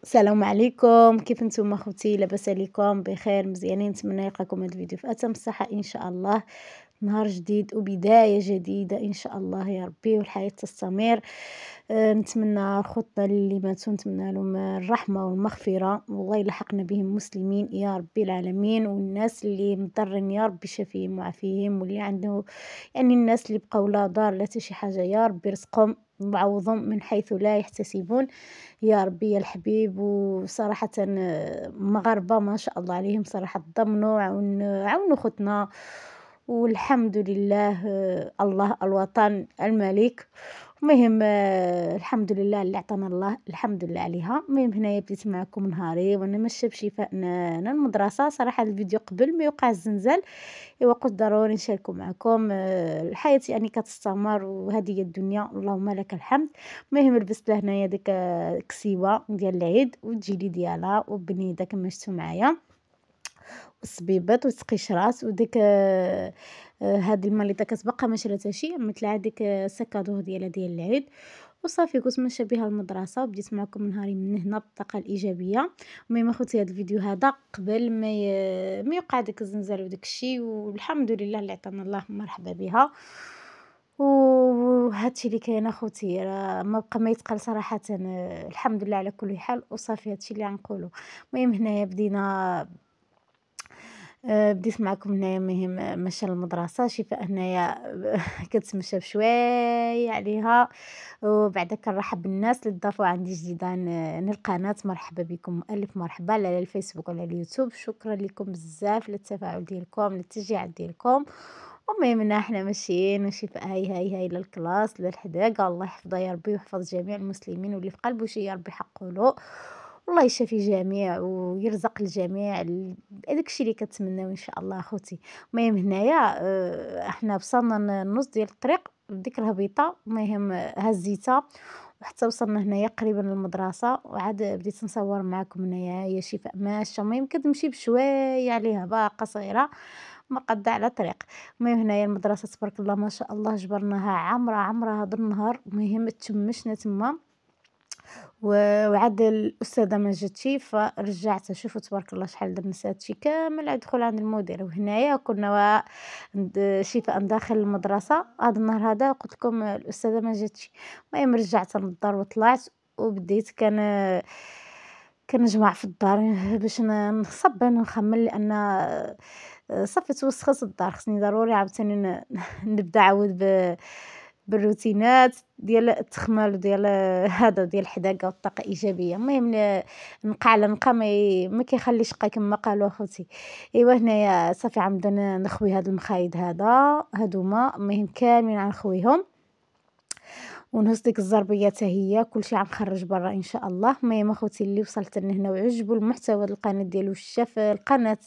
السلام عليكم، كيف نتوما خوتي؟ لاباس عليكم؟ بخير مزيانين؟ نتمنى يلقاكم هذا الفيديو في اتم الصحه ان شاء الله. نهار جديد وبدايه جديده ان شاء الله يا ربي، والحياه تستمر. نتمنى خوتنا اللي ماتوا نتمنى لهم الرحمه والمغفره، والله يلحقنا بهم مسلمين يا ربي العالمين. والناس اللي مضرين يا ربي شافيهم وعافيهم، واللي عنده يعني الناس اللي بقاو لا دار لا حتى شي حاجه يا ربي رزقهم وعوضهم من حيث لا يحتسبون يا ربي يا الحبيب. وصراحة مغاربة ما شاء الله عليهم صراحة ضمنوا عاونوا خوتنا، والحمد لله. الله الوطن الملك. المهم الحمد لله اللي عطانا الله الحمد لله عليها. المهم هنايا بديت معكم نهاري وانا ماشيه بشفاء المدرسه. صراحه الفيديو قبل ما يوقع الزنزال ايوا قلت ضروري نشاركو معكم. الحياه يعني كتستمر وهذه هي الدنيا، اللهم لك الحمد. المهم لبست له هنايا ديك كسيوه ديال العيد والجيلي ديالها وبنيده كما شفتوا معايا، والصبيبات والسقيشرات وديك هاد الماليطه كتبقى ما شراتها شي، عملت لها ديك السكادو ديالها ديال العيد وصافي. كنت ماشيه بها المدرسه وبديت معكم نهاري من هنا بالطاقه الايجابيه. المهم اخوتي هذا الفيديو هذا قبل ما يوقع داك الزنزال وداك الشيء، والحمد لله اللي عطانا الله مرحبا بها. وهادشي اللي كاين اخوتي، راه ما بقى ما يتقال صراحه. الحمد لله على كل حال وصافي هادشي اللي غنقولوا. المهم هنايا بديت معكم هنايا. المهم مشى للمدرسة شفاء هنايا كتمشى بشوية عليها، وبعدا كنرحب بالناس اللي ضافوا عندي جديدة القناة. مرحبا بكم ألف مرحبا على الفيسبوك وعلى اليوتيوب. شكرا لكم بزاف للتفاعل ديالكم للتشجيع ديالكم. المهم هنا حنا ماشيين وشفاء هاي للكلاس للحداقة. الله يحفظها يا ربي ويحفظ جميع المسلمين، واللي في قلبه شي يا ربي حقولو. والله يشافي الجميع ويرزق الجميع هذاك الشيء اللي كتمناو ان شاء الله اخوتي. المهم هنايا احنا وصلنا النص ديال الطريق بديك الهبيطه. المهم هزيتها وحتى وصلنا هنايا قريبا للمدرسه، وعاد بديت نصور معكم هنايا هي شفاء ماشيه. المهم كتمشي بشويه عليها باقه صغيره مقدة على طريق. المهم هنايا المدرسه تبارك الله ما شاء الله جبرناها عامره هذا النهار. المهم تشمشنا تما وعاد الأستاذة ما جاتش فرجعت. شوفوا تبارك الله شحال درنا هادشي كامل على الدخول عند المدير. وهنايا كنا عند شفاء داخل المدرسة. هذا النهار هذا قلت لكم الأستاذة ما جاتش. المهم رجعت للدار وطلعت وبديت كنجمع في الدار باش نصب ونخمم، لان صافي توسخت الدار. خصني ضروري عاوتاني نبدا عاود بالروتينات ديال التخمال وديال هذا ديال الحداقه والطاقه الايجابيه. المهم نقع على نقا ما كيخليش شقا كما قالوا اخوتي. ايوا هنايا صافي عمدا نخوي هاد المخايد هادوما. المهم كاملين غنخويهم ونهز ديك الزربيه حتى هي كلشي غنخرج برا ان شاء الله. المهم اخوتي اللي وصلت لهنا وعجبو المحتوى د القناه ديالو شاف القناه،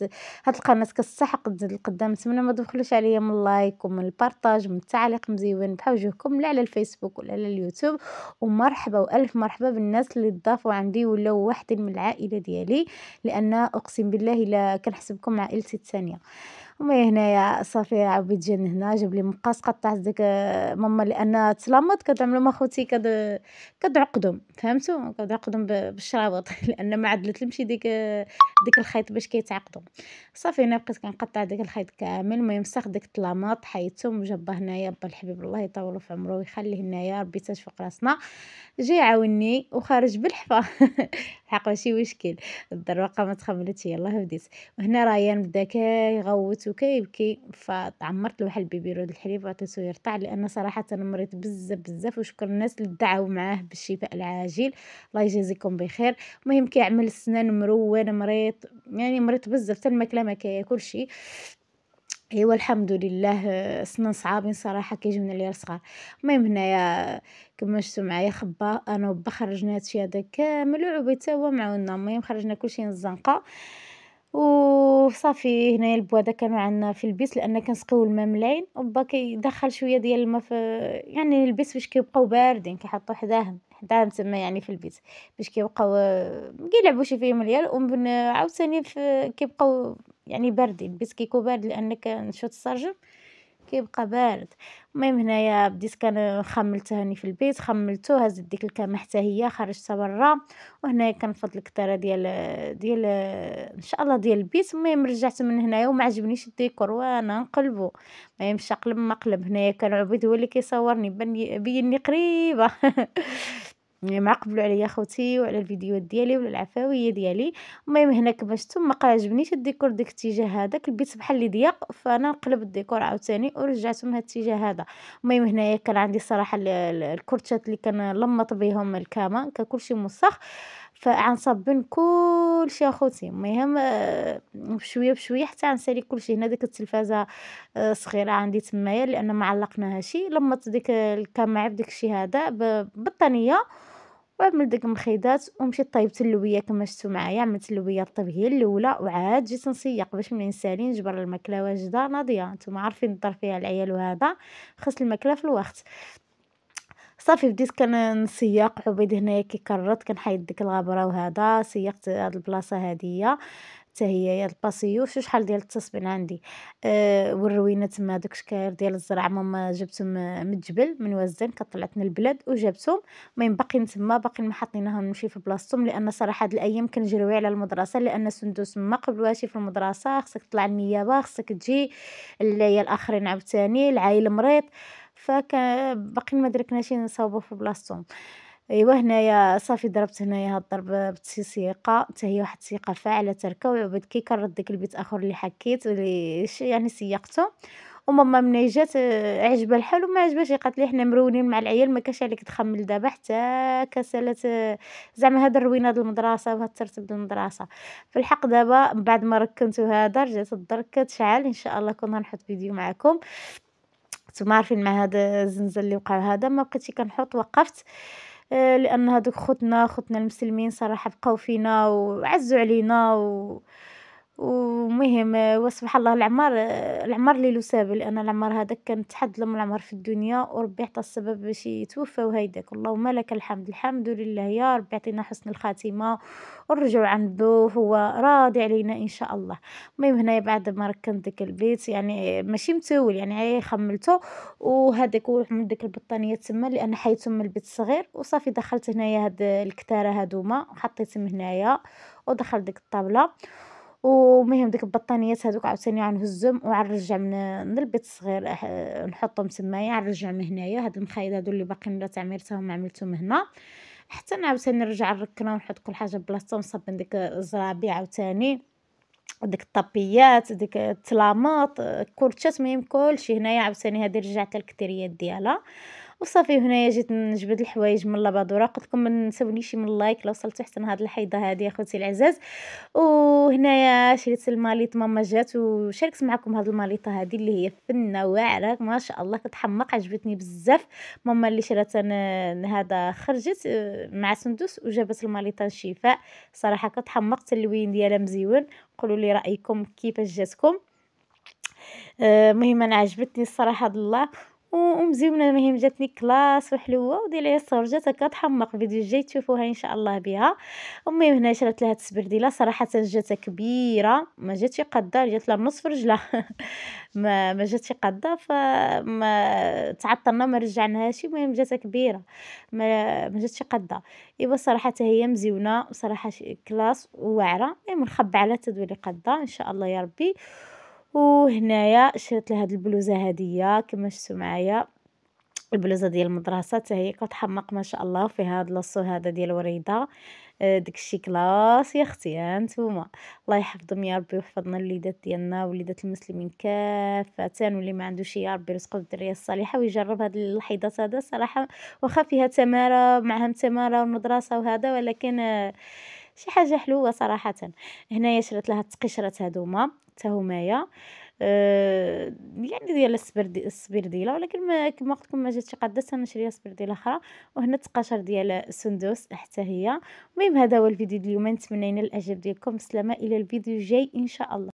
هاد القناه كتستحق تزيد القدام. نتمنى ما تبخلوش عليا من اللايك ومن البارطاج ومن التعليق مزيون بحال وجهكم لا على الفيسبوك ولا على اليوتيوب. ومرحبا والف مرحبا بالناس اللي ضافوا عندي ولاو واحد من العائله ديالي، لان اقسم بالله الا كنحسبكم عائلتي الثانيه. المهم هنايا صافي عاود جا هنا جاب لي مقاس قطعت ديك ماما، لان تلامط كتعملوا ما خوتي كتعقدهم فهمتوا كتعقدهم بالشرابط لان ما عدلت لهمش ديك الخيط باش كيتعقدوا. صافي انا بقيت كنقطع ديك الخيط كامل. المهم ساخ ديك الطلاماط حيدتهم وجابه هنايا با الحبيب الله يطول في عمره ويخليه هنايا ربي تشفق راسنا. جاي عاوني وخارج بالحفا الحق ماشي مشكل. الدروقه ما تخملتش يلاه بديت. وهنا ريان بدا كيغوت وكيبكي، فعمرت له واحد البيبيرو د الحليب وعطيتو يرطع، لان صراحه انا مريت بزاف. وشكر الناس اللي دعاو معاه بالشفاء العاجل، الله يجازيكم بخير. المهم كيعمل السنان مرون مريض، يعني مريض بزاف حتى الماكله ما كياكلش. ايوا الحمد لله. سنان صعابين صراحه كيجيونا ليا صغار. المهم هنايا كما شفتوا معايا خبا انا وبا خرجنا هادشي هذا كامل وعبيد حتى هو معاونا. المهم خرجنا كلشي من الزنقه وصافي. هنايا البواده كانوا عندنا في البيت لان كنسقيو الماء من العين، وبا كيدخل شويه ديال الماء في يعني البيت باش كيبقاو باردين، كيحطوا حداهم تما يعني في البيت باش كيبقاو كيلعبوا شي فيهم العيال. ومن عاوتاني كيبقاو يعني باردين. البيت كيكون بارد لان كنشوط السرجم كيبقى بارد. المهم هنايا بديت خملته هاني في البيت، خملته هزيت ديك الكامة حتى هي خرجتها برا، وهنايا كنفض الكتارة ديال إن شاء الله ديال البيت. المهم رجعت من هنايا وما عجبنيش الديكور وأنا نقلبو، المهم شقلب مقلب. هنايا كان عبيد هو اللي كيصورني بيني قريبة. المهم عقبلوا عليا خوتي وعلى الفيديوهات ديالي وعلى العفوية ديالي. المهم هنا كما شفتوا مابقى عجبنيش الديكور ديك الاتجاه هذاك، البيت بحال اللي ضيق، فانا نقلب الديكور عاوتاني ورجعته من هاد الاتجاه هذا. المهم هنايا كان عندي الصراحه الكرتشات اللي كنلمط بهم الكامه كلشي موسخ، فعنصبن كلشي اخوتي. المهم بشويه بشويه حتى غنسالي كلشي. هنا ديك التلفازه صغيره عندي تمايا لان ما علقناهاش، لمطت ديك الكامه بداك الشيء هذا ببطانيه، وعملت ديك المخيدات ومشيت طيبت اللوبيا كما شفتوا معايا. عملت اللوبيا الطبيعيه الاولى وعاد جيت نسيق باش ملي نسالي نجبر الماكله واجده ناضيه. نتوما عارفين الدار فيها العيال وهذا خص الماكله في الوقت. صافي بديت نسيق عبيد هنايا كيكرط كنحيد ديك الغبره وهذا. سيقت هاد البلاصه هادية حتى هي يا الباسيو شحال ديال التصبين عندي. والروينه تما هادوك شكاير ديال الزرع ماما جبتهم من الجبل من وزن كطلعت من البلاد وجابتهم. المهم باقيين تما باقيين ما حاطيناهم نمشي في بلاصتهم، لان صراحه هاد الايام كنجريو على المدرسه، لان سندوس ما قبلوهاش في المدرسه، خصك تطلع النيابه، خصك تجي العيال الاخرين عاوتاني العايل مريض، باقيين ما دركناش نصاوبوا في بلاصتهم. ايوا هنايا صافي ضربت هنايا هاد الضرب بالتسيقه حتى هي واحد التسيقه فاعله تركه، وعبد كي كرد داك البيت اخر اللي حكيت اللي يعني سيقته. وماما ملي جات عجبها الحال وما عجبهاش، قالت لي حنا مرونين مع العيال ما كاش عليك تخمل دابا حتى كسالات زعما هاد الروينه د المدرسه وهاد الترتيب د المدرسه. في الحق دابا من بعد ما ركنتو هذا رجعت الدرك كتشعل. ان شاء الله كون غنحط فيديو معكم. نتوما عارفين مع هذا الزلزال اللي وقع هذا ما بقيتش كنحط، وقفت. لان هادوك خوتنا المسلمين صراحه بقاو فينا وعزوا علينا ومهم وسبحان الله العمر ليلو سابق، لان العمر هذاك كان تحد لهم العمر في الدنيا وربي عطى السبب باش يتوفى وهيداك. اللهم لك الحمد، الحمد لله يا ربي يعطينا حسن الخاتمه والرجوع عنده هو راضي علينا ان شاء الله. المهم هنايا بعد ما ركنت ديك البيت يعني ماشي متول يعني خملته وهذاك وعملت ديك البطانيه تما لان حيتهم من البيت الصغير. وصافي دخلت هنايا هاد الكتاره هادوما وحطيتهم هنايا ودخلت ديك الطابله. ومهم ديك البطانيات هادوك عاوتاني غنهزهم وغنرجع من البيت الصغير نحطهم تمايا، غنرجع من هنايا هاد المخايد هادو اللي باقيين لا تعميرتهم عملتهم هنا حتى عاوتاني نرجع نركنها ونحط كل حاجه بلاصتها ونصبن ديك الزرابي عاوتاني وديك الطابيات ديك التلاماط الكورتشات. المهم كلشي هنايا عاوتاني هادي رجعت الكتريات ديالها. وصافي هنايا جيت نجبد الحوايج من لابادورا. قلت لكم ما نساونيش من لايك لو وصلتوا حتى لهاد الحيضه هادي اخوتي العزاز. وهنايا شريت الماليط، ماما جات وشاركت معكم هاد الماليطه هادي اللي هي فنه واعره ما شاء الله كتحمق عجبتني بزاف. ماما اللي شرات هذا خرجت مع سندوس وجابت الماليطه الشفاء صراحه كتحمق التلوين ديالها مزيون. قولوا لي رايكم كيفاش جاتكم. المهم انا عجبتني الصراحه هاد الله ومزيونه. المهم جاتني كلاس وحلوه ودير عليها الصور جات هكا تحمق. الفيديو الجاي تشوفوها ان شاء الله بها. المهم هنا شرات لها التسبرديله صراحه جاتها كبيره ما جاتش قاده، جات لها نصف رجلها. ما جاتش قاده فما تعطلنا ما رجعناهاش. المهم جاتها كبيره ما جاتش قاده. ايوا صراحه هي مزيونه وصراحه كلاس وواعره. المهم نخبى على تدوير قاده ان شاء الله يا ربي. وهنايا شريت لها هاد البلوزه هديه كما شفتوا معايا، البلوزه ديال المدرسه حتى هي كتحمق ما شاء الله فيها هاد لاصو هذا ديال وريده. داكشي كلاس يا اختي هانتوما. الله يحفظهم يا ربي ويحفظنا الوليدات ديالنا وليدات المسلمين كافه، واللي ما عندوش يا ربي رزقه بالذريه الصالحه ويجرب هاد الحيضات هذا صراحه واخا فيها تماره معهم تماره والمدرسه وهذا، ولكن شي حاجه حلوه صراحه. هنايا شريت لها التقشرات هذوما حتى همايا يعني ديال السبرديله، ولكن كما قلت لكم ما جاتش قاده نشريها سبرديله اخرى. وهنا التقاشر ديال السندوس حتى هي. المهم هذا هو الفيديو اليوم، نتمنى ينال الاعجاب ديالكم. بسلامه الى الفيديو الجاي ان شاء الله.